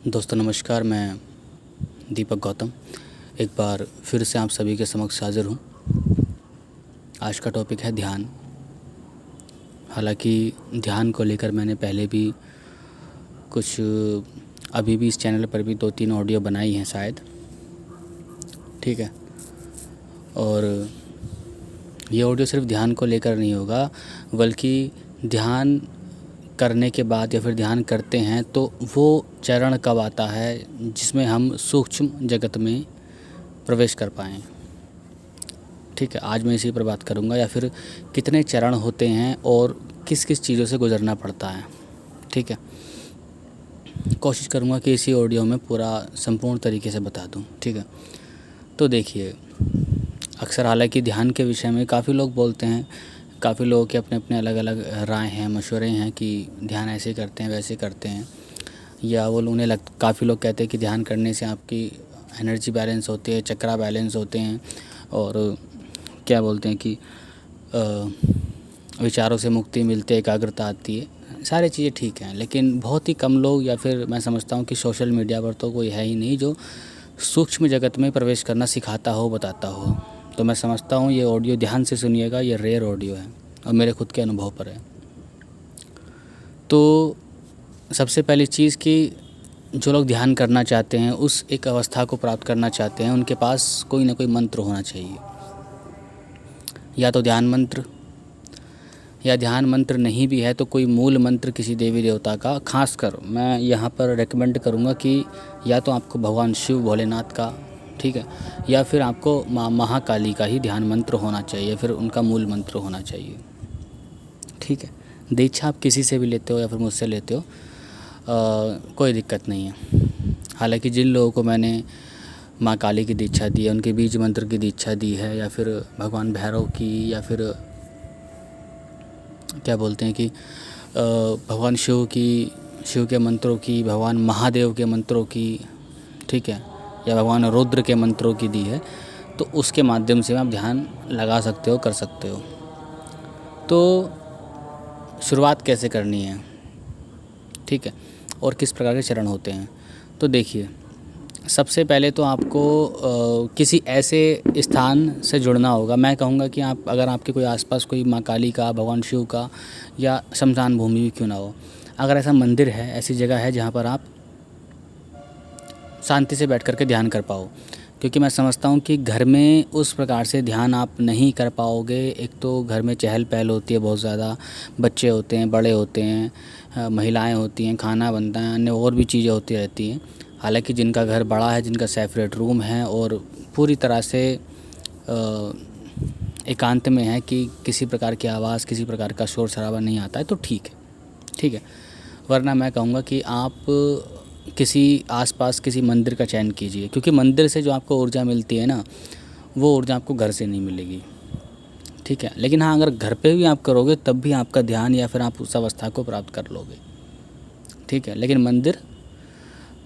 दोस्तों नमस्कार, मैं दीपक गौतम एक बार फिर से आप सभी के समक्ष हाज़िर हूँ। आज का टॉपिक है ध्यान। हालांकि ध्यान को लेकर मैंने पहले भी कुछ अभी भी इस चैनल पर भी 2-3 ऑडियो बनाई हैं शायद, ठीक है। और ये ऑडियो सिर्फ ध्यान को लेकर नहीं होगा, बल्कि ध्यान करने के बाद या फिर ध्यान करते हैं तो वो चरण कब आता है जिसमें हम सूक्ष्म जगत में प्रवेश कर पाएँ, ठीक है। आज मैं इसी पर बात करूँगा, या फिर कितने चरण होते हैं और किस किस चीज़ों से गुज़रना पड़ता है, ठीक है। कोशिश करूँगा कि इसी ऑडियो में पूरा संपूर्ण तरीके से बता दूँ, ठीक है। तो देखिए, अक्सर हालांकि ध्यान के विषय में काफ़ी लोग बोलते हैं, काफ़ी लोगों के अपने अपने अलग अलग राय हैं, मशवरे हैं कि ध्यान ऐसे करते हैं वैसे करते हैं, या वो उन्हें काफ़ी लोग कहते हैं कि ध्यान करने से आपकी एनर्जी बैलेंस होती है, चक्रा बैलेंस होते हैं, और क्या बोलते हैं कि विचारों से मुक्ति मिलती है, एकाग्रता आती है। सारी चीज़ें ठीक हैं, लेकिन बहुत ही कम लोग, या फिर मैं समझता हूँ कि सोशल मीडिया पर तो कोई है ही नहीं जो सूक्ष्म जगत में प्रवेश करना सिखाता हो, बताता हो। तो मैं समझता हूँ ये ऑडियो ध्यान से सुनिएगा, ये रेयर ऑडियो है और मेरे खुद के अनुभव पर है। तो सबसे पहली चीज़ कि जो लोग ध्यान करना चाहते हैं, उस एक अवस्था को प्राप्त करना चाहते हैं, उनके पास कोई ना कोई मंत्र होना चाहिए। या तो ध्यान मंत्र, या ध्यान मंत्र नहीं भी है तो कोई मूल मंत्र किसी देवी देवता का। खासकर मैं यहाँ पर रेकमेंड करूँगा कि या तो आपको भगवान शिव भोलेनाथ का, ठीक है, या फिर आपको माँ महाकाली का ही ध्यान मंत्र होना चाहिए, फिर उनका मूल मंत्र होना चाहिए, ठीक है। दीक्षा आप किसी से भी लेते हो या फिर मुझसे लेते हो, कोई दिक्कत नहीं है। हालांकि जिन लोगों को मैंने माँ काली की दीक्षा दी है, उनके बीज मंत्र की दीक्षा दी है, या फिर भगवान भैरव की, या फिर क्या बोलते हैं कि भगवान शिव के मंत्रों की, भगवान महादेव के मंत्रों की, ठीक है, या भगवान रुद्र के मंत्रों की दी है, तो उसके माध्यम से आप ध्यान लगा सकते हो, कर सकते हो। तो शुरुआत कैसे करनी है, ठीक है, और किस प्रकार के चरण होते हैं। तो देखिए, सबसे पहले तो आपको किसी ऐसे स्थान से जुड़ना होगा। मैं कहूँगा कि आप, अगर आपके कोई आसपास कोई माँ काली का, भगवान शिव का, या शमशान भूमि भी क्यों ना हो, अगर ऐसा मंदिर है, ऐसी जगह है जहाँ पर आप शांति से बैठ कर के ध्यान कर पाओ। क्योंकि मैं समझता हूँ कि घर में उस प्रकार से ध्यान आप नहीं कर पाओगे। एक तो घर में चहल पहल होती है बहुत ज़्यादा, बच्चे होते हैं, बड़े होते हैं, महिलाएं होती हैं, खाना बनता है, अन्य और भी चीज़ें होती रहती हैं। हालांकि जिनका घर बड़ा है, जिनका सेपरेट रूम है और पूरी तरह से एकांत में है कि किसी प्रकार की आवाज़, किसी प्रकार का शोर शराबा नहीं आता है, तो ठीक है, ठीक है। वरना मैं कहूँगा कि आप किसी आसपास किसी मंदिर का चयन कीजिए, क्योंकि मंदिर से जो आपको ऊर्जा मिलती है ना, वो ऊर्जा आपको घर से नहीं मिलेगी, ठीक है। लेकिन हाँ, अगर घर पे भी आप करोगे तब भी आपका ध्यान, या फिर आप उस अवस्था को प्राप्त कर लोगे, ठीक है। लेकिन मंदिर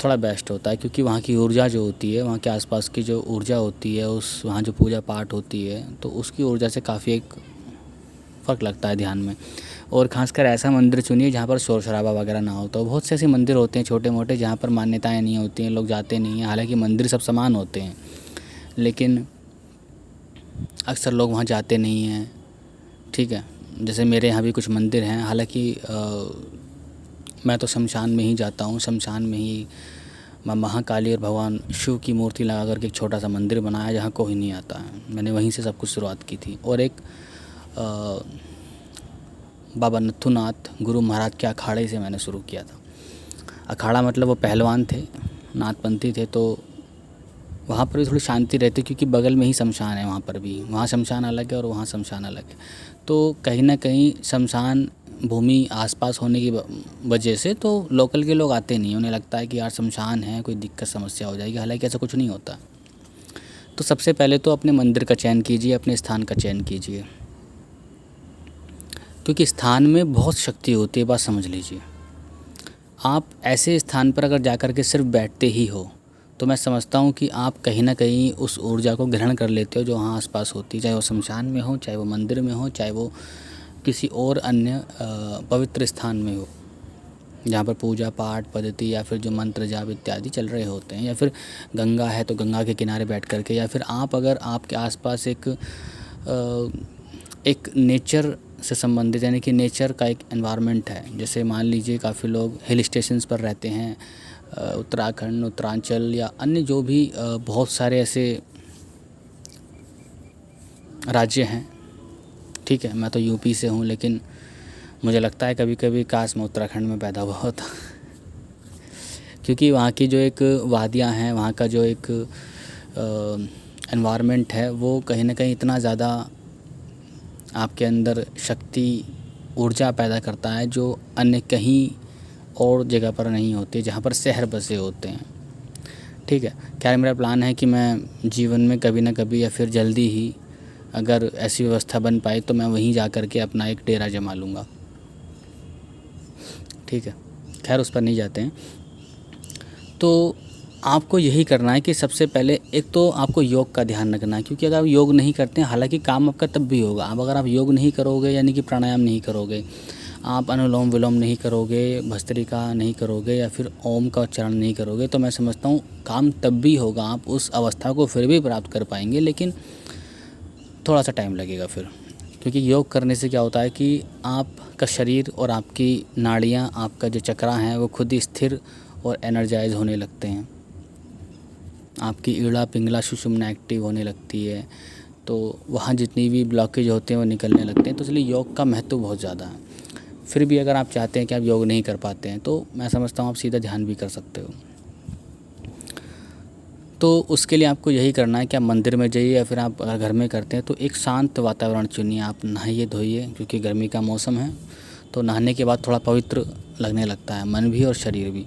थोड़ा बेस्ट होता है, क्योंकि वहाँ की ऊर्जा जो होती है, वहाँ के आसपास की जो ऊर्जा होती है, उस वहाँ जो पूजा पाठ होती है, तो उसकी ऊर्जा से काफ़ी एक फ़र्क लगता है ध्यान में। और ख़ासकर ऐसा मंदिर चुनिए जहाँ पर शोर शराबा वगैरह ना हो। तो बहुत से ऐसे मंदिर होते हैं छोटे मोटे जहाँ पर मान्यताएं नहीं होती हैं, लोग जाते नहीं हैं। हालांकि मंदिर सब समान होते हैं, लेकिन अक्सर लोग वहाँ जाते नहीं हैं, ठीक है। जैसे मेरे यहाँ भी कुछ मंदिर हैं, हालांकि मैं तो शमशान में ही जाता हूँ। शमशान में ही माँ महाकाली और भगवान शिव की मूर्ति लगा करके एक छोटा सा मंदिर बनाया जहाँ कोई नहीं आता है। मैंने वहीं से सब कुछ शुरुआत की थी। और एक बाबा नथुनाथ गुरु महाराज के अखाड़े से मैंने शुरू किया था। अखाड़ा मतलब वो पहलवान थे, नाथपंथी थे, तो वहाँ पर भी थोड़ी शांति रहती, क्योंकि बगल में ही शमशान है वहाँ पर भी। वहाँ शमशान अलग है और वहाँ शमशान अलग है, तो कहीं ना कहीं शमशान भूमि आसपास होने की वजह से तो लोकल के लोग आते नहीं। उन्हें लगता है कि यार शमशान है, कोई दिक्कत समस्या हो जाएगी। हालांकि ऐसा कुछ नहीं होता। तो सबसे पहले तो अपने मंदिर का चयन कीजिए, अपने स्थान का चयन कीजिए, क्योंकि स्थान में बहुत शक्ति होती है। बात समझ लीजिए, आप ऐसे स्थान पर अगर जाकर के सिर्फ बैठते ही हो, तो मैं समझता हूँ कि आप कहीं ना कहीं उस ऊर्जा को ग्रहण कर लेते हो जो वहाँ आसपास होती है, चाहे वो शमशान में हो, चाहे वो मंदिर में हो, चाहे वो किसी और अन्य पवित्र स्थान में हो। जहाँ पर पूजा पाठ पद्धति या फिर जो मंत्र जाप इत्यादि चल रहे होते हैं, या फिर गंगा है तो गंगा के किनारे बैठ कर के, या फिर आप अगर आपके आसपास एक नेचर से संबंधित यानी कि नेचर का एक एनवायरनमेंट है। जैसे मान लीजिए काफ़ी लोग हिल स्टेशंस पर रहते हैं, उत्तराखंड, उत्तरांचल या अन्य जो भी बहुत सारे ऐसे राज्य हैं। ठीक है, मैं तो यूपी से हूँ, लेकिन मुझे लगता है कभी कभी काश मैं उत्तराखंड में पैदा हुआ होता क्योंकि वहाँ की जो एक वादियाँ हैं, वहाँ का जो एक एनवायरनमेंट है, वो कहीं ना कहीं इतना ज़्यादा आपके अंदर शक्ति ऊर्जा पैदा करता है जो अन्य कहीं और जगह पर नहीं होती, जहाँ पर शहर बसे होते हैं। ठीक है, खैर मेरा प्लान है कि मैं जीवन में कभी ना कभी या फिर जल्दी ही अगर ऐसी व्यवस्था बन पाए तो मैं वहीं जा कर के अपना एक डेरा जमा लूँगा। ठीक है, खैर उस पर नहीं जाते हैं। तो आपको यही करना है कि सबसे पहले एक तो आपको योग का ध्यान रखना है, क्योंकि अगर आप योग नहीं करते हैं, हालांकि काम आपका तब भी होगा, अब अगर आप योग नहीं करोगे यानी कि प्राणायाम नहीं करोगे, आप अनुलोम विलोम नहीं करोगे, भस्त्रिका नहीं करोगे या फिर ओम का उच्चारण नहीं करोगे, तो मैं समझता हूँ काम तब भी होगा, आप उस अवस्था को फिर भी प्राप्त कर पाएंगे, लेकिन थोड़ा सा टाइम लगेगा फिर। क्योंकि योग करने से क्या होता है कि आपका शरीर और आपकी नाड़ियाँ, आपका जो चक्रा हैं वो खुद ही स्थिर और एनर्जाइज होने लगते हैं, आपकी ईड़ा पिंगला सुषुम्ना एक्टिव होने लगती है, तो वहाँ जितनी भी ब्लॉकेज होते हैं वो निकलने लगते हैं। तो इसलिए योग का महत्व बहुत ज़्यादा है। फिर भी अगर आप चाहते हैं कि आप योग नहीं कर पाते हैं तो मैं समझता हूँ आप सीधा ध्यान भी कर सकते हो। तो उसके लिए आपको यही करना है कि आप मंदिर में जाइए, या फिर आप अगर घर में करते हैं तो एक शांत वातावरण चुनिए। आप नहाइए धोइए, क्योंकि गर्मी का मौसम है तो नहाने के बाद थोड़ा पवित्र लगने लगता है मन भी और शरीर भी।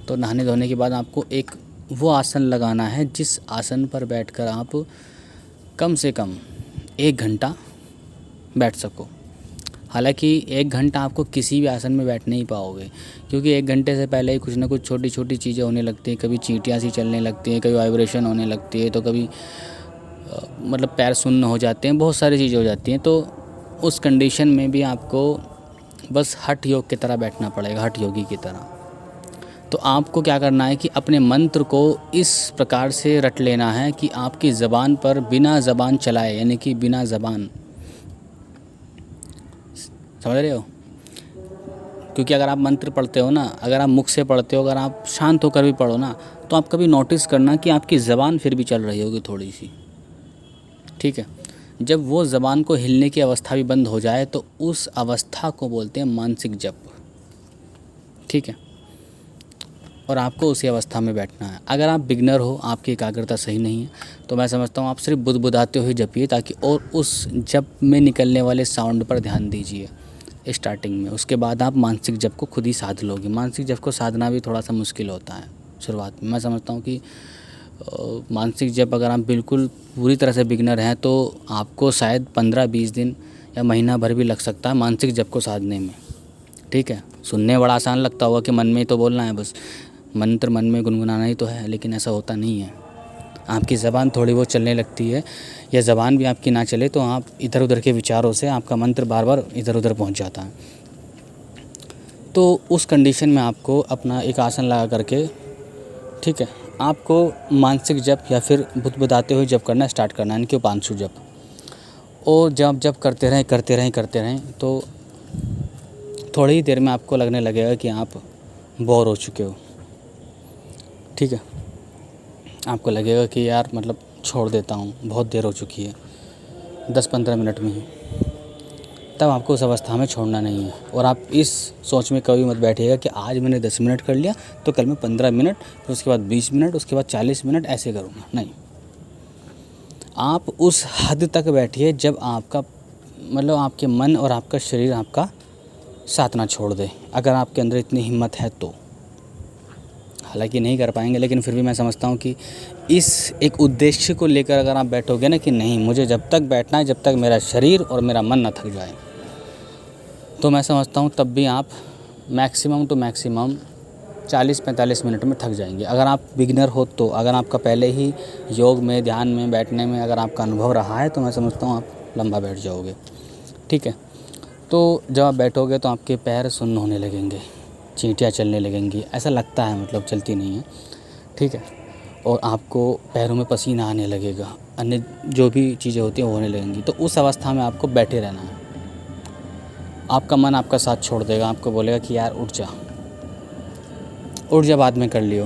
तो नहाने धोने के बाद आपको एक वो आसन लगाना है जिस आसन पर बैठकर आप कम से कम 1 घंटा बैठ सको। हालांकि 1 घंटा आपको किसी भी आसन में बैठ नहीं पाओगे, क्योंकि 1 घंटे से पहले ही कुछ ना कुछ छोटी छोटी चीज़ें होने लगती हैं। कभी चींटियाँ सी चलने लगती हैं, कभी वाइब्रेशन होने लगती है, तो कभी मतलब पैर सुन्न हो जाते हैं, बहुत सारी चीज़ें हो जाती हैं। तो उस कंडीशन में भी आपको बस हठ योग की तरह बैठना पड़ेगा, हठ योगी की तरह। तो आपको क्या करना है कि अपने मंत्र को इस प्रकार से रट लेना है कि आपकी ज़बान पर बिना ज़बान चलाए, यानी कि बिना ज़बान, समझ रहे हो? क्योंकि अगर आप मंत्र पढ़ते हो ना, अगर आप मुख से पढ़ते हो, अगर आप शांत होकर भी पढ़ो ना, तो आप कभी नोटिस करना कि आपकी ज़बान फिर भी चल रही होगी थोड़ी सी। ठीक है, जब वो ज़बान को हिलने की अवस्था भी बंद हो जाए तो उस अवस्था को बोलते हैं मानसिक जप। ठीक है, और आपको उसी अवस्था में बैठना है। अगर आप बिगनर हो, आपकी एकाग्रता सही नहीं है, तो मैं समझता हूँ आप सिर्फ बुदबुदाते हुए जपिए, ताकि और उस जप में निकलने वाले साउंड पर ध्यान दीजिए स्टार्टिंग में। उसके बाद आप मानसिक जप को खुद ही साध लोगे। मानसिक जप को साधना भी थोड़ा सा मुश्किल होता है शुरुआत में। मैं समझता हूँ कि मानसिक जप अगर आप बिल्कुल पूरी तरह से बिगनर हैं तो आपको शायद 15-20 दिन या महीना भर भी लग सकता है मानसिक जप को साधने में। ठीक है, सुनने में बड़ा आसान लगता होगा कि मन में ही तो बोलना है, बस मंत्र मन में गुनगुनाना ही तो है, लेकिन ऐसा होता नहीं है। आपकी ज़बान थोड़ी बहुत चलने लगती है, या ज़बान भी आपकी ना चले तो आप इधर उधर के विचारों से आपका मंत्र बार बार इधर उधर पहुंच जाता है। तो उस कंडीशन में आपको अपना एक आसन लगा करके, ठीक है, आपको मानसिक जप या फिर बुदबुदाते हुए जप करना स्टार्ट करना है, यानी कि उपांशु जप। और जब करते रहें तो थोड़ी ही देर में आपको लगने लगेगा कि आप बोर हो चुके हो। ठीक है, आपको लगेगा कि यार मतलब छोड़ देता हूँ, बहुत देर हो चुकी है, 10-15 मिनट में ही। तब आपको उस अवस्था में छोड़ना नहीं है। और आप इस सोच में कभी मत बैठिएगा कि आज मैंने 10 मिनट कर लिया तो कल मैं 15 मिनट, फिर उसके बाद 20 मिनट, उसके बाद 40 मिनट ऐसे करूँगा। नहीं, आप उस हद तक बैठिए जब आपका मतलब आपके मन और आपका शरीर आपका साथ ना छोड़ दे। अगर आपके अंदर इतनी हिम्मत है तो, हालांकि नहीं कर पाएंगे, लेकिन फिर भी मैं समझता हूँ कि इस एक उद्देश्य को लेकर अगर आप बैठोगे ना कि नहीं, मुझे जब तक बैठना है जब तक मेरा शरीर और मेरा मन ना थक जाए, तो मैं समझता हूँ तब भी आप मैक्सिमम टू मैक्सिमम 40-45 मिनट में थक जाएंगे। अगर आप बिगिनर हो तो, अगर आपका पहले ही योग में, ध्यान में बैठने में अगर आपका अनुभव रहा है तो मैं समझता हूँ आप लंबा बैठ जाओगे। ठीक है, तो जब आप बैठोगे तो आपके पैर सुन्न होने लगेंगे, चींटियाँ चलने लगेंगी, ऐसा लगता है, मतलब चलती नहीं है, ठीक है। और आपको पैरों में पसीना आने लगेगा, अन्य जो भी चीज़ें होती हैं वो होने लगेंगी। तो उस अवस्था में आपको बैठे रहना है। आपका मन आपका साथ छोड़ देगा, आपको बोलेगा कि यार उठ जा, उठ जा, बाद में कर लियो,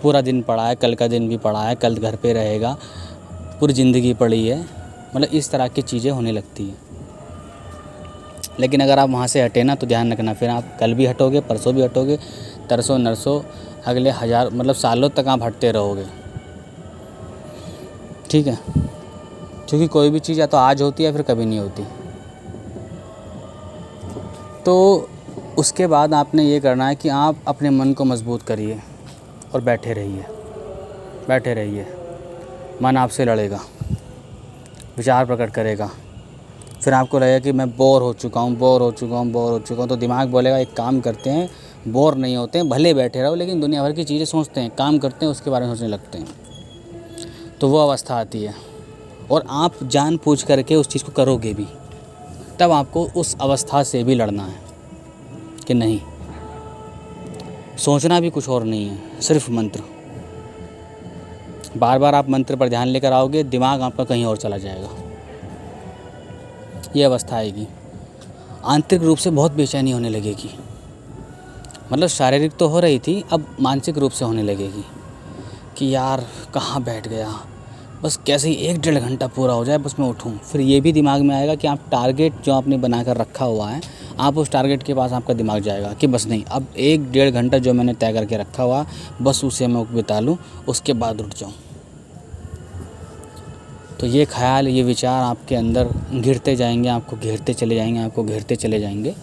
पूरा दिन पड़ा है, कल का दिन भी पड़ा है, कल घर पे रहेगा, पूरी ज़िंदगी पड़ी है, मतलब इस तरह की चीज़ें होने लगती हैं। लेकिन अगर आप वहाँ से हटे ना, तो ध्यान रखना, फिर आप कल भी हटोगे, परसों भी हटोगे, तरसों नरसों, अगले हज़ार मतलब सालों तक आप हटते रहोगे, ठीक है। क्योंकि कोई भी चीज़ या तो आज होती है फिर कभी नहीं होती। तो उसके बाद आपने ये करना है कि आप अपने मन को मजबूत करिए और बैठे रहिए, बैठे रहिए। मन आपसे लड़ेगा, विचार प्रकट करेगा, फिर आपको लगेगा कि मैं बोर हो चुका हूँ, बोर हो चुका हूँ, बोर हो चुका हूँ। तो दिमाग बोलेगा एक काम करते हैं, बोर नहीं होते हैं, भले बैठे रहो लेकिन दुनिया भर की चीज़ें सोचते हैं, काम करते हैं, उसके बारे में सोचने लगते हैं। तो वो अवस्था आती है और आप जानबूझ करके उस चीज़ को करोगे भी, तब आपको उस अवस्था से भी लड़ना है कि नहीं, सोचना भी कुछ और नहीं है, सिर्फ मंत्र। बार बार आप मंत्र पर ध्यान लेकर आओगे, दिमाग आपका कहीं और चला जाएगा। ये अवस्था आएगी, आंतरिक रूप से बहुत बेचैनी होने लगेगी, मतलब शारीरिक तो हो रही थी, अब मानसिक रूप से होने लगेगी कि यार कहाँ बैठ गया, बस कैसे ही 1-1.5 घंटा पूरा हो जाए, बस मैं उठूँ। फिर ये भी दिमाग में आएगा कि आप टारगेट जो आपने बना कर रखा हुआ है, आप उस टारगेट के पास आपका दिमाग जाएगा कि बस नहीं, अब 1-1.5 घंटा जो मैंने तय करके रखा हुआ बस उसे मैं बिता लूँ, उसके बाद उठ जाऊँ। तो ये ख्याल, ये विचार आपके अंदर घिरते जाएंगे, आपको घेरते चले जाएंगे, आपको घेरते चले जाएंगे।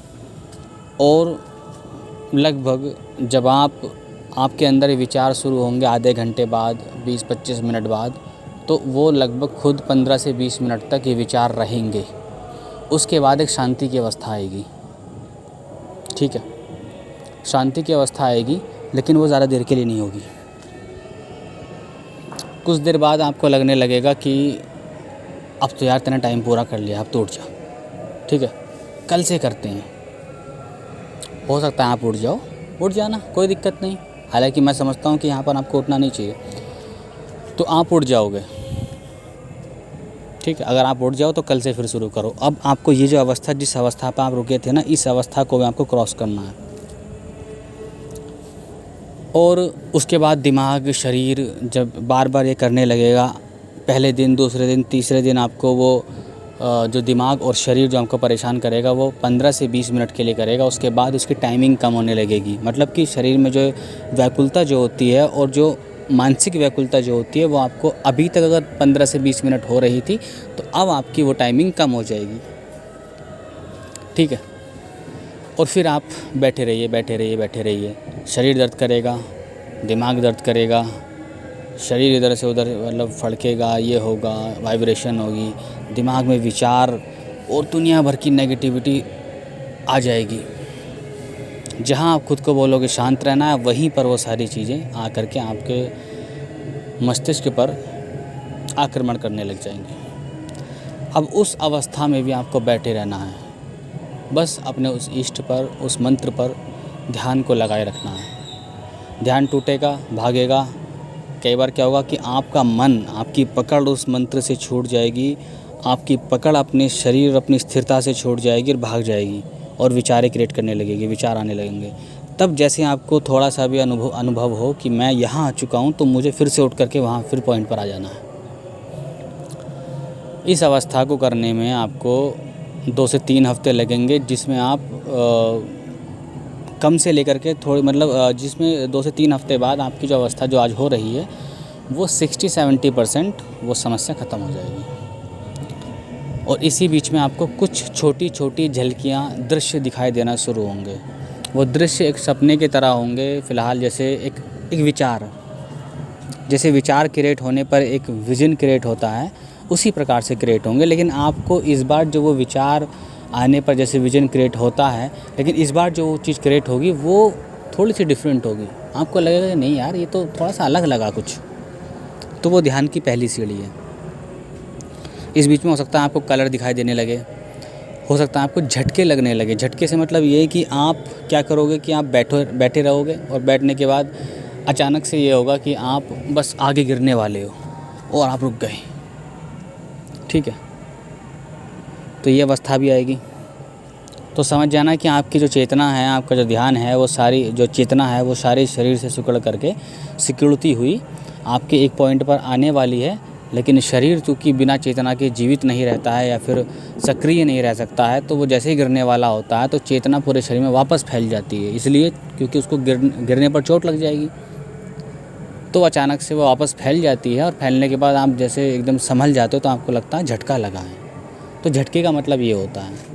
और लगभग जब आपके अंदर ये विचार शुरू होंगे आधे घंटे बाद, 20-25 मिनट बाद, तो वो लगभग खुद 15 से 20 मिनट तक ये विचार रहेंगे। उसके बाद एक शांति की अवस्था आएगी, ठीक है। शांति की अवस्था आएगी, लेकिन वो ज़्यादा देर के लिए नहीं होगी। कुछ देर बाद आपको लगने लगेगा कि अब तो यार तेने टाइम पूरा कर लिया, अब तो उठ जा, ठीक है, कल से करते हैं। हो सकता है आप उठ जाओ, उठ जाना, कोई दिक्कत नहीं। हालांकि मैं समझता हूँ कि यहाँ पर आपको उठना नहीं चाहिए, तो आप उठ जाओगे, ठीक है। अगर आप उठ जाओ तो कल से फिर शुरू करो। अब आपको ये जो अवस्था, जिस अवस्था पर आप रुके थे ना, इस अवस्था को भी आपको क्रॉस करना है। और उसके बाद दिमाग, शरीर जब बार बार ये करने लगेगा, पहले दिन, दूसरे दिन, तीसरे दिन आपको वो जो दिमाग और शरीर जो आपको परेशान करेगा वो 15 से 20 मिनट के लिए करेगा। उसके बाद उसकी टाइमिंग कम होने लगेगी, मतलब कि शरीर में जो व्याकुलता जो होती है और जो मानसिक व्याकुलता जो होती है वो आपको अभी तक अगर 15 से 20 मिनट हो रही थी, तो अब आपकी वो टाइमिंग कम हो जाएगी, ठीक है। और फिर आप बैठे रहिए, बैठे रहिए, बैठे रहिए। शरीर दर्द करेगा, दिमाग दर्द करेगा, शरीर इधर से उधर मतलब फड़केगा, ये होगा, वाइब्रेशन होगी, दिमाग में विचार और दुनिया भर की नेगेटिविटी आ जाएगी। जहाँ आप खुद को बोलोगे शांत रहना है, वहीं पर वो सारी चीज़ें आकर के आपके मस्तिष्क पर आक्रमण करने लग जाएंगी। अब उस अवस्था में भी आपको बैठे रहना है, बस अपने उस इष्ट पर, उस मंत्र पर ध्यान को लगाए रखना है। ध्यान टूटेगा, भागेगा, कई बार क्या होगा कि आपका मन, आपकी पकड़ उस मंत्र से छूट जाएगी, आपकी पकड़ अपने शरीर, अपनी स्थिरता से छूट जाएगी और भाग जाएगी और विचारें क्रिएट करने लगेगी, विचार आने लगेंगे। तब जैसे आपको थोड़ा सा भी अनुभव हो कि मैं यहाँ आ चुका हूँ, तो मुझे फिर से उठ करके वहाँ फिर पॉइंट पर आ जाना है। इस अवस्था को करने में आपको 2 से 3 हफ्ते लगेंगे, जिसमें आप कम से लेकर के थोड़ी मतलब जिसमें 2 से 3 हफ्ते बाद आपकी जो अवस्था जो आज हो रही है वो 60-70% वो समस्या ख़त्म हो जाएगी। और इसी बीच में आपको कुछ छोटी छोटी झलकियाँ, दृश्य दिखाई देना शुरू होंगे। वो दृश्य एक सपने की तरह होंगे फ़िलहाल, जैसे एक विचार, जैसे विचार क्रिएट होने पर एक विज़न क्रिएट होता है, उसी प्रकार से क्रिएट होंगे। लेकिन आपको इस बार जो वो विचार आने पर जैसे विज़न क्रिएट होता है, लेकिन इस बार जो चीज़ क्रिएट होगी वो थोड़ी सी डिफरेंट होगी। आपको लगेगा कि नहीं यार, ये तो थोड़ा सा अलग लगा कुछ। तो वो ध्यान की पहली सीढ़ी है। इस बीच में हो सकता है आपको कलर दिखाई देने लगे, हो सकता है आपको झटके लगने लगे। झटके से मतलब ये है कि आप क्या करोगे कि आप बैठे रहोगे और बैठने के बाद अचानक से ये होगा कि आप बस आगे गिरने वाले हो और आप रुक गए। ठीक है, तो ये अवस्था भी आएगी। तो समझ जाना कि आपकी जो चेतना है, आपका जो ध्यान है, वो सारी जो चेतना है वो सारे शरीर से सिकुड़ करके सिकुड़ती हुई आपके एक पॉइंट पर आने वाली है। लेकिन शरीर चूँकि बिना चेतना के जीवित नहीं रहता है या फिर सक्रिय नहीं रह सकता है, तो वो जैसे ही गिरने वाला होता है तो चेतना पूरे शरीर में वापस फैल जाती है। इसलिए क्योंकि उसको गिरने पर चोट लग जाएगी, तो अचानक से वो वापस फैल जाती है और फैलने के बाद आप जैसे एकदम संभल जाते हो तो आपको लगता है झटका लगा है। तो झटके का मतलब ये होता है।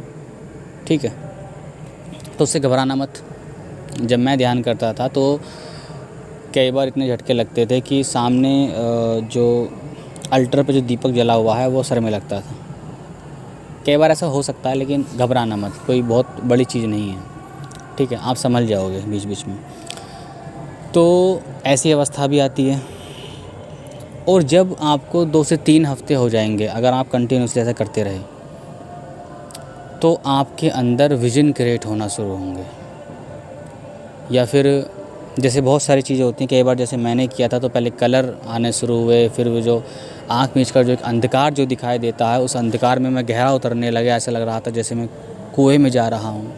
ठीक है, तो उससे घबराना मत। जब मैं ध्यान करता था तो कई बार इतने झटके लगते थे कि सामने जो अल्टर पे जो दीपक जला हुआ है वो सर में लगता था। कई बार ऐसा हो सकता है, लेकिन घबराना मत, कोई बहुत बड़ी चीज़ नहीं है। ठीक है, आप संभल जाओगे बीच बीच में। तो ऐसी अवस्था भी आती है। और जब आपको 2 से 3 हफ्ते हो जाएंगे, अगर आप कंटिन्यूसली ऐसा करते रहे, तो आपके अंदर विजन क्रिएट होना शुरू होंगे। या फिर जैसे बहुत सारी चीज़ें होती हैं, कई बार जैसे मैंने किया था तो पहले कलर आने शुरू हुए, फिर वो जो आँख मीच कर जो एक अंधकार जो दिखाई देता है, उस अंधकार में मैं गहरा उतरने लगा। ऐसा लग रहा था जैसे मैं कुएं में जा रहा हूँ।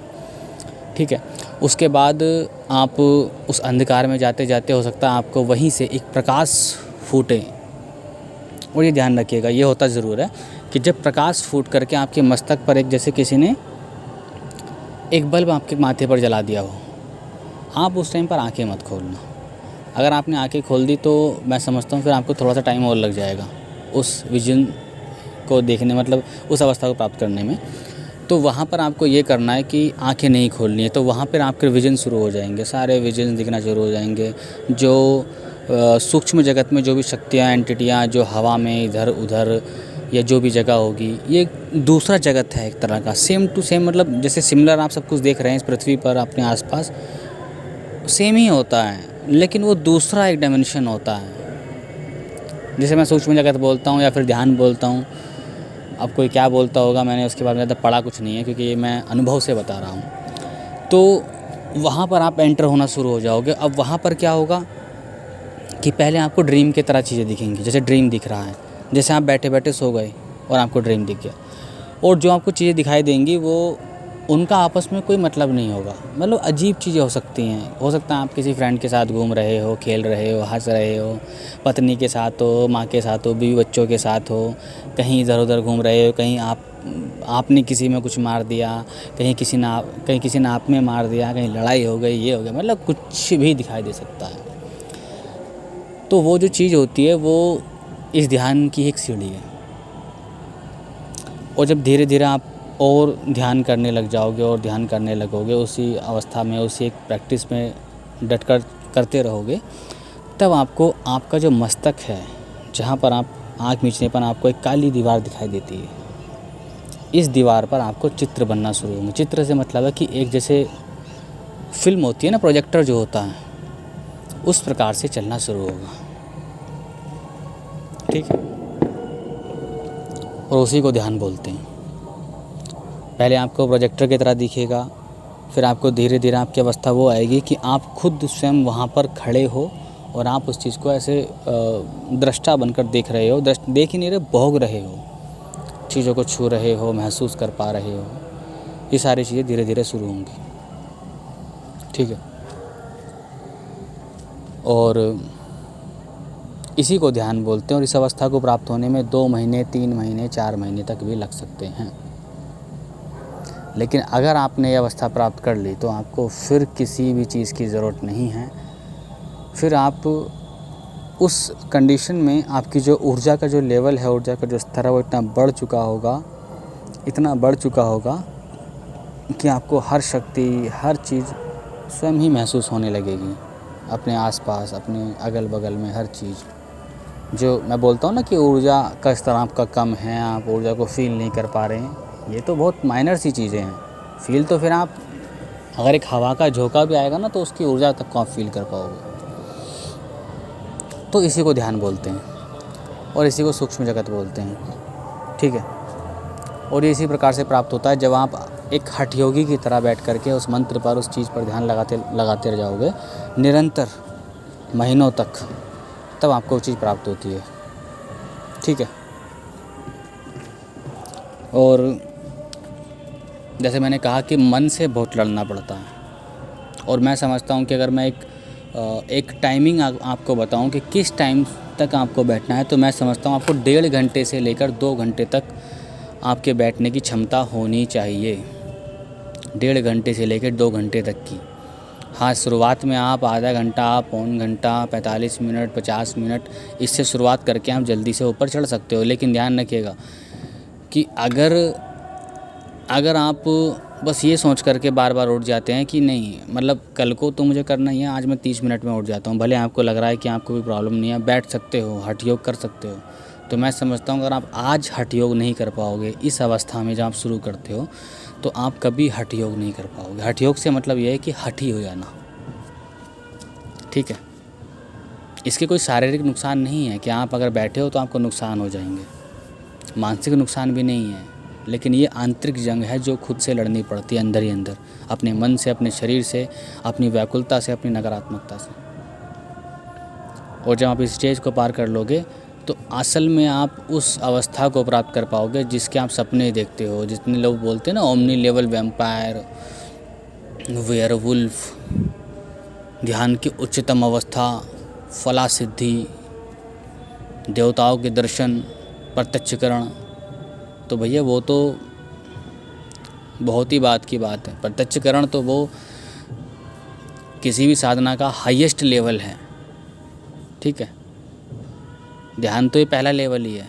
ठीक है, उसके बाद आप उस अंधकार में जाते जाते हो सकता है आपको वहीं से एक प्रकाश फूटे। और ये ध्यान रखिएगा, ये होता ज़रूर है कि जब प्रकाश फूट करके आपके मस्तक पर एक जैसे किसी ने एक बल्ब आपके माथे पर जला दिया हो, आप उस टाइम पर आंखें मत खोलना। अगर आपने आंखें खोल दी तो मैं समझता हूँ फिर आपको थोड़ा सा टाइम और लग जाएगा उस विजन को देखने, मतलब उस अवस्था को प्राप्त करने में। तो वहाँ पर आपको ये करना है कि आंखें नहीं खोलनी है। तो वहाँ पर आपके विजन शुरू हो जाएंगे, सारे विजन दिखना शुरू हो जाएंगे। जो सूक्ष्म जगत में जो भी शक्तियाँ, एंटिटियाँ जो हवा में इधर उधर या जो भी जगह होगी, ये दूसरा जगत है एक तरह का, सेम टू सेम। मतलब जैसे सिमिलर आप सब कुछ देख रहे हैं इस पृथ्वी पर अपने आसपास, सेम ही होता है, लेकिन वो दूसरा एक डायमेंशन होता है। जैसे मैं सूक्ष्म जगत बोलता हूँ या फिर ध्यान बोलता हूँ, अब कोई क्या बोलता होगा, मैंने उसके बारे में ज़्यादा पढ़ा कुछ नहीं है, क्योंकि ये मैं अनुभव से बता रहा हूँ। तो वहाँ पर आप एंटर होना शुरू हो जाओगे। अब वहाँ पर क्या होगा कि पहले आपको ड्रीम की तरह चीज़ें दिखेंगी। जैसे ड्रीम दिख रहा है, जैसे आप बैठे बैठे सो गए और आपको ड्रीम दिख गया, और जो आपको चीज़ें दिखाई देंगी वो उनका आपस में कोई मतलब नहीं होगा। मतलब अजीब चीज़ें हो सकती हैं। हो सकता है आप किसी फ्रेंड के साथ घूम रहे हो, खेल रहे हो, हंस रहे हो, पत्नी के साथ हो, माँ के साथ हो, बीवी बच्चों के साथ हो, कहीं इधर उधर घूम रहे हो, कहीं आपने किसी में कुछ मार दिया, कहीं किसी ने आप में मार दिया, कहीं लड़ाई हो गई, ये हो गया, मतलब कुछ भी दिखाई दे सकता है। तो वो जो चीज़ होती है वो इस ध्यान की एक सीढ़ी है। और जब धीरे धीरे आप और ध्यान करने लग जाओगे और ध्यान करने लगोगे, उसी अवस्था में, उसी एक प्रैक्टिस में डट कर करते रहोगे, तब आपको आपका जो मस्तक है, जहाँ पर आप आँख मीचने पर आपको एक काली दीवार दिखाई देती है, इस दीवार पर आपको चित्र बनना शुरू होंगे। चित्र से मतलब है कि एक जैसे फिल्म होती है ना, प्रोजेक्टर जो होता है, उस प्रकार से चलना शुरू होगा। ठीक है, और उसी को ध्यान बोलते हैं। पहले आपको प्रोजेक्टर की तरह दिखेगा, फिर आपको धीरे धीरे आपकी अवस्था वो आएगी कि आप खुद स्वयं वहाँ पर खड़े हो और आप उस चीज़ को ऐसे दृष्टा बनकर देख रहे हो। देख ही नहीं रहे, भोग रहे हो, चीज़ों को छू रहे हो, महसूस कर पा रहे हो। ये सारी चीज़ें धीरे धीरे शुरू होंगी। ठीक है, और इसी को ध्यान बोलते हैं। और इस अवस्था को प्राप्त होने में 2 महीने, 3 महीने, 4 महीने तक भी लग सकते हैं। लेकिन अगर आपने ये अवस्था प्राप्त कर ली तो आपको फिर किसी भी चीज़ की ज़रूरत नहीं है। फिर आप उस कंडीशन में आपकी जो ऊर्जा का जो लेवल है, ऊर्जा का जो स्तर है, वो इतना बढ़ चुका होगा कि आपको हर शक्ति, हर चीज़ स्वयं ही महसूस होने लगेगी। अपने आसपास, अपने अगल बगल में हर चीज़। जो मैं बोलता हूँ ना कि ऊर्जा का स्तर आपका कम है, आप ऊर्जा को फील नहीं कर पा रहे हैं, ये तो बहुत माइनर सी चीज़ें हैं। फील तो फिर आप, अगर एक हवा का झोंका भी आएगा ना तो उसकी ऊर्जा तक को आप फील कर पाओगे। तो इसी को ध्यान बोलते हैं और इसी को सूक्ष्म जगत बोलते हैं। ठीक है, और ये इसी प्रकार से प्राप्त होता है जब आप एक हठ योगी की तरह बैठ करके उस मंत्र पर, उस चीज़ पर ध्यान लगाते रह जाओगे निरंतर महीनों तक, तब आपको वो चीज़ प्राप्त होती है। ठीक है। और जैसे मैंने कहा कि मन से बहुत लड़ना पड़ता है, और मैं समझता हूँ कि अगर मैं एक टाइमिंग आपको बताऊँ कि किस टाइम तक आपको बैठना है, तो मैं समझता हूँ आपको 1.5 घंटे से लेकर 2 घंटे तक आपके बैठने की क्षमता होनी चाहिए। 1.5 घंटे से लेकर 2 घंटे तक की। हाँ, शुरुआत में आप आधा घंटा, पौन घंटा, 45 मिनट, 50 मिनट, इससे शुरुआत करके आप जल्दी से ऊपर चढ़ सकते हो। लेकिन ध्यान रखिएगा कि अगर आप बस ये सोच करके बार बार उठ जाते हैं कि नहीं, मतलब कल को तो मुझे करना ही है, आज मैं 30 मिनट में उठ जाता हूँ, भले आपको लग रहा है कि आपको कोई प्रॉब्लम नहीं है, बैठ सकते हो, हठ योग कर सकते हो, तो मैं समझता हूँ अगर आप आज हठ योग नहीं कर पाओगे इस अवस्था में जब आप शुरू करते हो, तो आप कभी हठ योग नहीं कर पाओगे। हठ योग से मतलब ये है कि हठी हो जाना। ठीक है। इसके कोई शारीरिक नुकसान नहीं है कि आप अगर बैठे हो तो आपको नुकसान हो जाएंगे, मानसिक नुकसान भी नहीं है, लेकिन ये आंतरिक जंग है जो खुद से लड़नी पड़ती है अंदर ही अंदर, अपने मन से, अपने शरीर से, अपनी व्याकुलता से, अपनी नकारात्मकता से। और जब आप इस स्टेज को पार कर लोगे तो असल में आप उस अवस्था को प्राप्त कर पाओगे जिसके आप सपने देखते हो। जितने लोग बोलते हैं ना ओमनी लेवल वैम्पायर, वेयरवुल्फ, ध्यान की उच्चतम अवस्था, फला सिद्धि, देवताओं के दर्शन, प्रत्यक्षकरण, तो भैया वो तो बहुत ही बात की बात है। प्रत्यक्षकरण तो वो किसी भी साधना का हाईएस्ट लेवल है। ठीक है। ध्यान तो ये पहला लेवल ही है।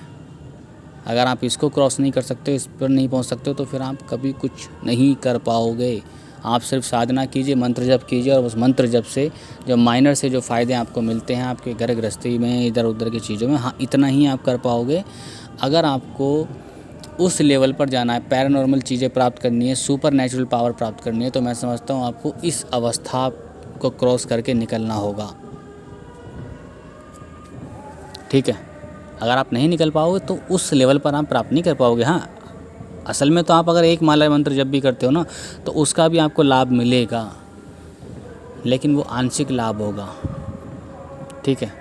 अगर आप इसको क्रॉस नहीं कर सकते, इस पर नहीं पहुंच सकते, तो फिर आप कभी कुछ नहीं कर पाओगे। आप सिर्फ साधना कीजिए, मंत्र जप कीजिए, और उस मंत्र जप से जो माइनर से जो फ़ायदे आपको मिलते हैं आपके घर गृहस्थी में, इधर उधर की चीज़ों में, हाँ इतना ही आप कर पाओगे। अगर आपको उस लेवल पर जाना है, पैरानॉर्मल चीज़ें प्राप्त करनी है, सुपर नेचुरल पावर प्राप्त करनी है, तो मैं समझता हूँ आपको इस अवस्था को क्रॉस करके निकलना होगा। ठीक है। अगर आप नहीं निकल पाओगे तो उस लेवल पर आप प्राप्त नहीं कर पाओगे। हाँ, असल में तो आप अगर एक माला मंत्र जब भी करते हो ना, तो उसका भी आपको लाभ मिलेगा, लेकिन वो आंशिक लाभ होगा। ठीक है।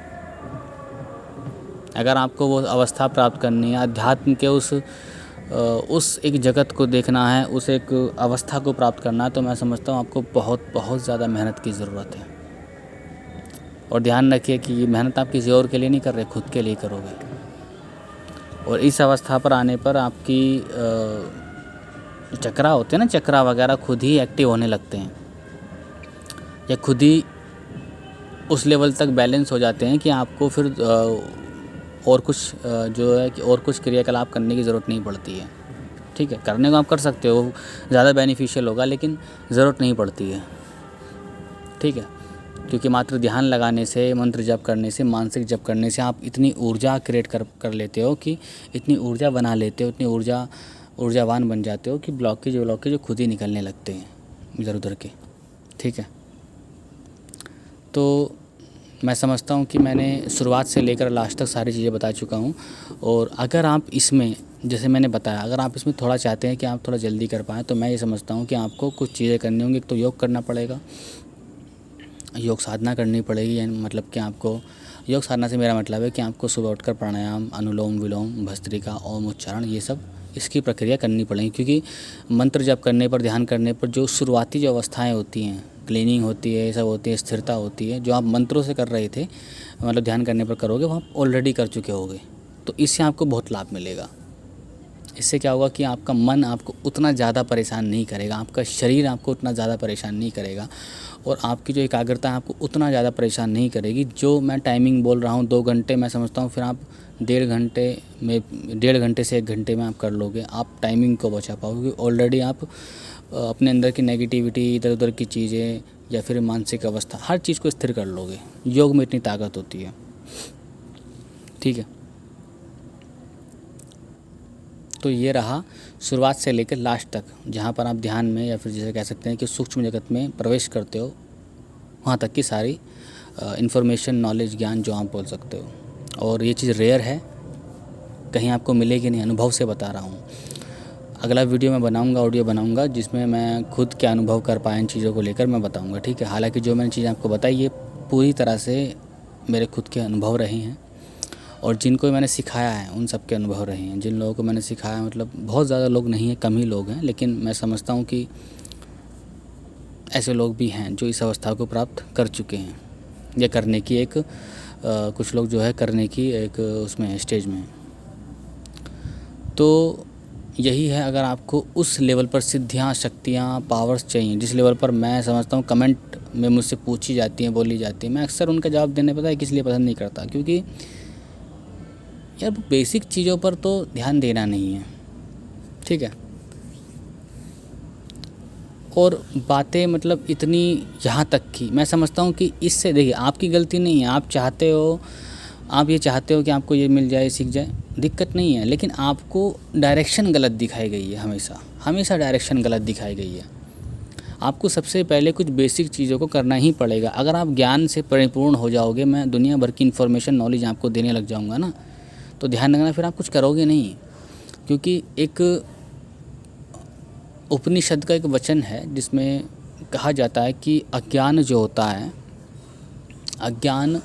अगर आपको वो अवस्था प्राप्त करनी है, अध्यात्म के उस एक जगत को देखना है, उस एक अवस्था को प्राप्त करना है, तो मैं समझता हूँ आपको बहुत बहुत ज़्यादा मेहनत की ज़रूरत है। और ध्यान रखिए कि ये मेहनत आप किसी और के लिए नहीं कर रहे, खुद के लिए करोगे। और इस अवस्था पर आने पर आपकी चक्रा होते हैं ना, चक्रा वगैरह खुद ही एक्टिव होने लगते हैं, या खुद ही उस लेवल तक बैलेंस हो जाते हैं कि आपको फिर और कुछ जो है कि और कुछ क्रियाकलाप करने की ज़रूरत नहीं पड़ती है। ठीक है। करने को आप कर सकते हो, ज़्यादा बेनिफिशियल होगा, लेकिन ज़रूरत नहीं पड़ती है। ठीक है। क्योंकि मात्र ध्यान लगाने से, मंत्र जप करने से, मानसिक जप करने से आप इतनी ऊर्जा क्रिएट कर लेते हो, कि इतनी ऊर्जा बना लेते हो, इतनी ऊर्जावान बन जाते हो कि ब्लॉकेज खुद ही निकलने लगते हैं इधर उधर के। ठीक है। तो मैं समझता हूँ कि मैंने शुरुआत से लेकर लास्ट तक सारी चीज़ें बता चुका हूँ। और अगर आप इसमें, जैसे मैंने बताया, अगर आप इसमें थोड़ा चाहते हैं कि आप थोड़ा जल्दी कर पाएँ, तो मैं ये समझता हूँ कि आपको कुछ चीज़ें करनी होंगी। एक तो योग करना पड़ेगा, योग साधना करनी पड़ेगी। यानी मतलब कि आपको योग साधना से मेरा मतलब है कि आपको सुबह उठकर प्राणायाम, अनुलोम विलोम, भस्त्रिका, ओम उच्चारण, ये सब इसकी प्रक्रिया करनी पड़ेगी। क्योंकि मंत्र जप करने पर, ध्यान करने पर जो शुरुआती जो अवस्थाएं होती हैं, क्लीनिंग होती है, ये सब होती है, स्थिरता होती है, जो आप मंत्रों से कर रहे थे, मतलब ध्यान करने पर करोगे, वो आप ऑलरेडी कर चुके होगे। तो इससे आपको बहुत लाभ मिलेगा। इससे क्या होगा कि आपका मन आपको उतना ज़्यादा परेशान नहीं करेगा, आपका शरीर आपको उतना ज़्यादा परेशान नहीं करेगा, और आपकी जो एकाग्रता है आपको उतना ज़्यादा परेशान नहीं करेगी। जो मैं टाइमिंग बोल रहा हूँ 2 घंटे, मैं समझता हूँ फिर आप 1.5 घंटे से 1 घंटे में आप कर लोगे। आप टाइमिंग को बचा पाओगे। ऑलरेडी आप अपने अंदर की नेगेटिविटी, इधर उधर की चीज़ें, या फिर मानसिक अवस्था, हर चीज़ को स्थिर कर लोगे। योग में इतनी ताकत होती है। ठीक है। तो ये रहा शुरुआत से लेकर लास्ट तक, जहाँ पर आप ध्यान में, या फिर जैसे कह सकते हैं कि सूक्ष्म जगत में प्रवेश करते हो, वहाँ तक की सारी इन्फॉर्मेशन, नॉलेज, ज्ञान जो आप बोल सकते हो। और ये चीज़ रेयर है, कहीं आपको मिलेगी नहीं, अनुभव से बता रहा हूँ। अगला वीडियो मैं बनाऊंगा, ऑडियो बनाऊंगा, जिसमें मैं खुद क्या अनुभव कर पाया इन चीज़ों को लेकर मैं बताऊंगा, ठीक है। हालांकि जो मैंने चीज़ें आपको बताई ये पूरी तरह से मेरे खुद के अनुभव रहे हैं, और जिनको मैंने सिखाया है उन सब के अनुभव रहे हैं। जिन लोगों को मैंने सिखाया, मतलब बहुत ज़्यादा लोग नहीं हैं, कम ही लोग हैं, लेकिन मैं समझता हूँ कि ऐसे लोग भी हैं जो इस अवस्था को प्राप्त कर चुके हैं, या करने की एक कुछ लोग जो है करने की एक उसमें स्टेज में। तो यही है, अगर आपको उस लेवल पर सिद्धियाँ, शक्तियाँ, पावर्स चाहिए जिस लेवल पर मैं समझता हूँ कमेंट में मुझसे पूछी जाती हैं, बोली जाती हैं, मैं अक्सर उनका जवाब देने पता है किस लिए पसंद नहीं करता, क्योंकि यार बेसिक चीज़ों पर तो ध्यान देना नहीं है, ठीक है। और बातें मतलब इतनी यहाँ तक की मैं समझता हूँ कि इससे देखिए आपकी गलती नहीं है, आप चाहते हो, आप ये चाहते हो कि आपको ये मिल जाए, सीख जाए, दिक्कत नहीं है, लेकिन आपको डायरेक्शन गलत दिखाई गई है, हमेशा डायरेक्शन गलत दिखाई गई है। आपको सबसे पहले कुछ बेसिक चीज़ों को करना ही पड़ेगा। अगर आप ज्ञान से परिपूर्ण हो जाओगे, मैं दुनिया भर की इन्फॉर्मेशन, नॉलेज आपको देने लग जाऊँगा ना, तो ध्यान रखना फिर आप कुछ करोगे नहीं, क्योंकि एक उपनिषद का एक वचन है जिसमें कहा जाता है कि अज्ञान जो होता है, अज्ञान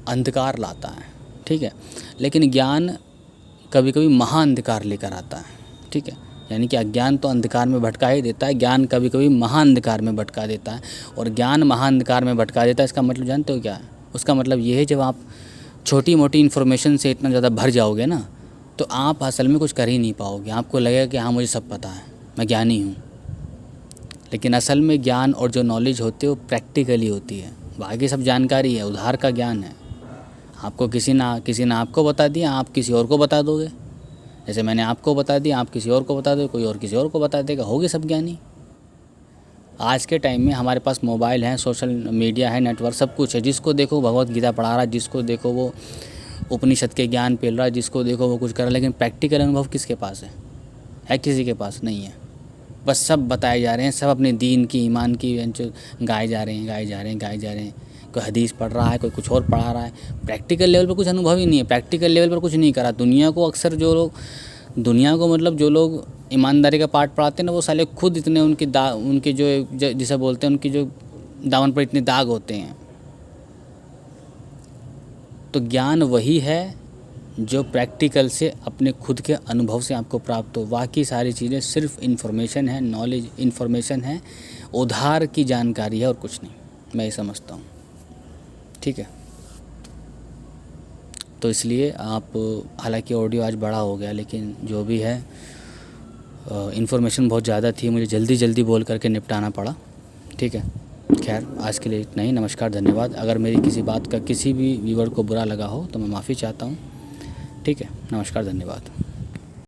अंधकार लाता है, ठीक है, लेकिन ज्ञान कभी कभी महाअंधकार लेकर आता है, ठीक है। यानी कि अज्ञान तो अंधकार में भटका ही देता है, ज्ञान कभी कभी महाअंधकार में भटका देता है, और ज्ञान महाअंधकार में भटका देता है। इसका मतलब जानते हो क्या है? उसका मतलब ये है, जब आप छोटी मोटी इन्फॉर्मेशन से इतना ज़्यादा भर जाओगे ना, तो आप असल में कुछ कर ही नहीं पाओगे। आपको लगेगा कि हाँ मुझे सब पता है, मैं ज्ञानी हूँ, लेकिन असल में ज्ञान और जो नॉलेज होती है वो प्रैक्टिकली होती है। बाकी सब जानकारी है, उधार का ज्ञान है। आपको किसी ने आपको बता दिया, आप किसी और को बता दोगे। जैसे मैंने आपको बता दिया, आप किसी और को बता दोगे, कोई और किसी और को बता देगा, होगे सब ज्ञानी। आज के टाइम में हमारे पास मोबाइल है, सोशल मीडिया है, नेटवर्क, सब कुछ है। जिसको देखो भगवत गीता पढ़ा रहा है, जिसको देखो वो उपनिषद के ज्ञान पेल रहा है, जिसको देखो वो कुछ कर रहा है, लेकिन प्रैक्टिकल अनुभव किसके पास है? किसी के पास नहीं है। बस सब बताए जा रहे हैं, सब अपने दीन की, ईमान की गाए जा रहे हैं। कोई हदीस पढ़ रहा है, कोई कुछ और पढ़ा रहा है। प्रैक्टिकल लेवल पर कुछ अनुभव ही नहीं है, प्रैक्टिकल लेवल पर कुछ नहीं करा। दुनिया को अक्सर जो लोग ईमानदारी का पाठ पढ़ाते हैं ना, वो साले खुद इतने उनके जो जिसे बोलते हैं उनकी जो दामन पर इतने दाग होते हैं। तो ज्ञान वही है जो प्रैक्टिकल से, अपने खुद के अनुभव से आपको प्राप्त हो। बाकी सारी चीज़ें सिर्फ इन्फॉर्मेशन है, नॉलेज इन्फॉर्मेशन है, उधार की जानकारी है और कुछ नहीं, मैं ये समझता हूँ, ठीक है। तो इसलिए आप, हालांकि ऑडियो आज बड़ा हो गया, लेकिन जो भी है इन्फॉर्मेशन बहुत ज़्यादा थी, मुझे जल्दी बोल करके निपटाना पड़ा, ठीक है। खैर आज के लिए इतना ही। नमस्कार, धन्यवाद। अगर मेरी किसी बात का किसी भी व्यूअर को बुरा लगा हो तो मैं माफ़ी चाहता हूँ, ठीक है। नमस्कार, धन्यवाद।